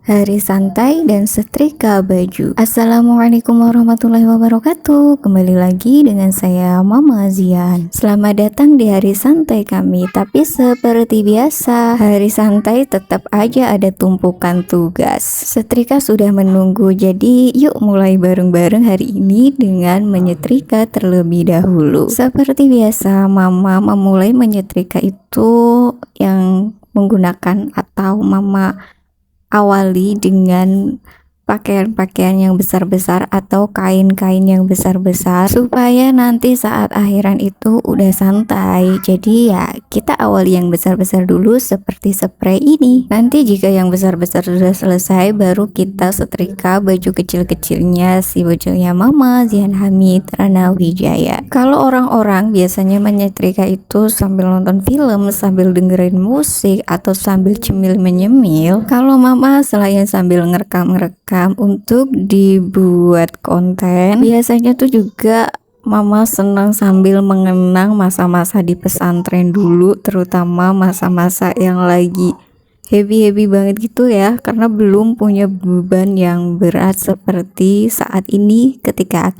Hari santai dan setrika baju. Assalamualaikum warahmatullahi wabarakatuh. Kembali lagi dengan saya Mama Zian. Selamat datang di hari santai kami. Tapi seperti biasa, hari santai tetap aja ada tumpukan tugas. Setrika sudah menunggu, jadi yuk mulai bareng-bareng hari ini dengan menyetrika terlebih dahulu. Seperti biasa, Mama memulai menyetrika itu yang menggunakan atau Mama awali dengan pakaian-pakaian yang besar-besar atau kain-kain yang besar-besar supaya nanti saat akhiran itu udah santai. Jadi ya kita awali yang besar-besar dulu seperti spray ini. Nanti jika yang besar-besar sudah selesai, baru kita setrika baju kecil-kecilnya si bojolnya Mama Zian Hamid Rana Wijaya. Kalau orang-orang biasanya menyetrika itu sambil nonton film, sambil dengerin musik, atau sambil cemil menyemil. Kalau Mama selain sambil ngerekam untuk dibuat konten, biasanya tuh juga Mama senang sambil mengenang masa-masa di pesantren dulu, terutama masa-masa yang lagi happy banget gitu ya, karena belum punya beban yang berat seperti saat ini ketika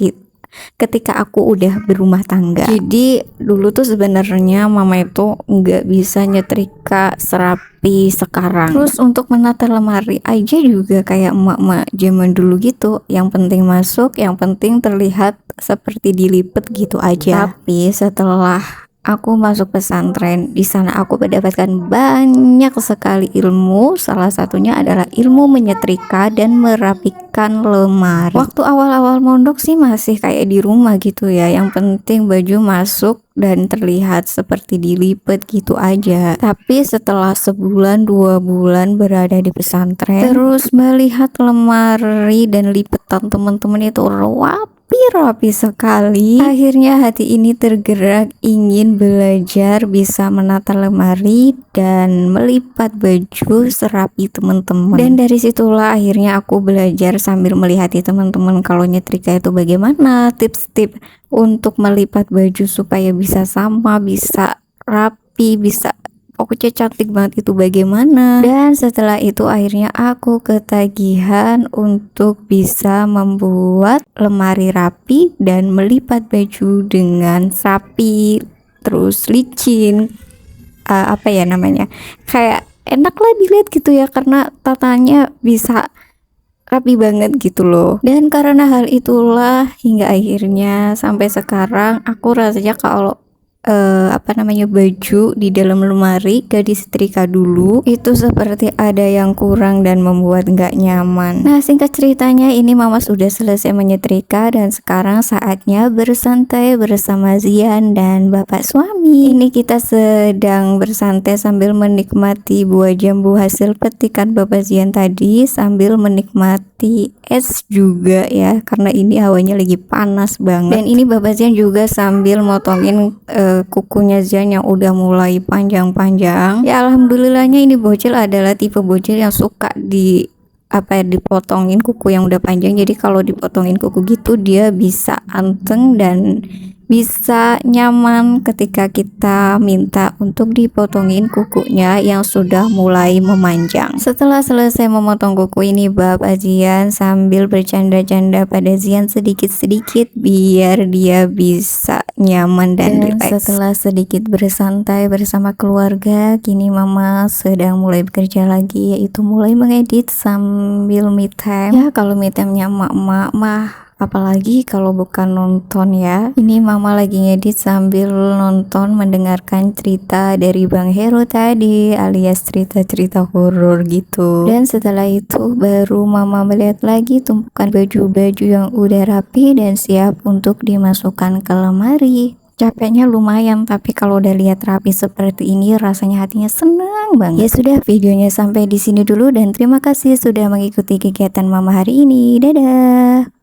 aku udah berumah tangga. Jadi dulu tuh sebenarnya Mama itu nggak bisa nyetrika serapi sekarang. Terus untuk menata lemari aja juga kayak emak-emak zaman dulu gitu, yang penting masuk, yang penting terlihat seperti dilipet gitu aja. Tapi setelah aku masuk pesantren, di sana aku mendapatkan banyak sekali ilmu. Salah satunya adalah ilmu menyetrika dan merapikan lemari. Waktu awal-awal mondok sih masih kayak di rumah gitu ya, yang penting baju masuk dan terlihat seperti dilipet gitu aja. Tapi setelah sebulan 2 bulan berada di pesantren, terus melihat lemari dan lipetan teman-teman itu rapi sekali, akhirnya hati ini tergerak ingin belajar bisa menata lemari dan melipat baju serapi teman-teman. Dan dari situlah akhirnya aku belajar sambil melihat teman-teman kalau nyetrika itu bagaimana, tips-tips untuk melipat baju supaya bisa sama, bisa rapi, bisa pokoknya cantik banget itu bagaimana. Dan setelah itu akhirnya aku ketagihan untuk bisa membuat lemari rapi dan melipat baju dengan rapi, terus licin, apa ya namanya, kayak enak lah dilihat gitu ya, karena tatanya bisa rapi banget gitu loh. Dan karena hal itulah hingga akhirnya sampai sekarang aku rasanya kalau baju di dalam lemari gak disetrika dulu itu seperti ada yang kurang dan membuat gak nyaman. Nah, singkat ceritanya ini Mama sudah selesai menyetrika dan sekarang saatnya bersantai bersama Zian dan bapak suami. Ini kita sedang bersantai sambil menikmati buah jambu hasil petikan bapak Zian tadi, sambil menikmati es juga ya, karena ini hawanya lagi panas banget. Dan ini bapak Zian juga sambil motongin kukunya Zian yang udah mulai panjang-panjang. Ya alhamdulillahnya ini bocil adalah tipe bocil yang suka dipotongin kuku yang udah panjang. Jadi kalau dipotongin kuku gitu dia bisa anteng dan bisa nyaman ketika kita minta untuk dipotongin kukunya yang sudah mulai memanjang. Setelah selesai memotong kuku ini, Bapak Zian sambil bercanda-canda pada Zian sedikit-sedikit biar dia bisa nyaman dan rileks. Setelah sedikit bersantai bersama keluarga, kini Mama sedang mulai bekerja lagi, yaitu mulai mengedit sambil me time. Ya kalau me time-nya emak-emak mah, apalagi kalau bukan nonton ya. Ini Mama lagi ngedit sambil nonton, mendengarkan cerita dari Bang Hero tadi, alias cerita-cerita horor gitu. Dan setelah itu baru Mama melihat lagi tumpukan baju-baju yang udah rapi dan siap untuk dimasukkan ke lemari. Capeknya lumayan, tapi kalau udah lihat rapi seperti ini rasanya hatinya senang banget. Ya sudah, videonya sampai di sini dulu dan terima kasih sudah mengikuti kegiatan Mama hari ini. Dadah.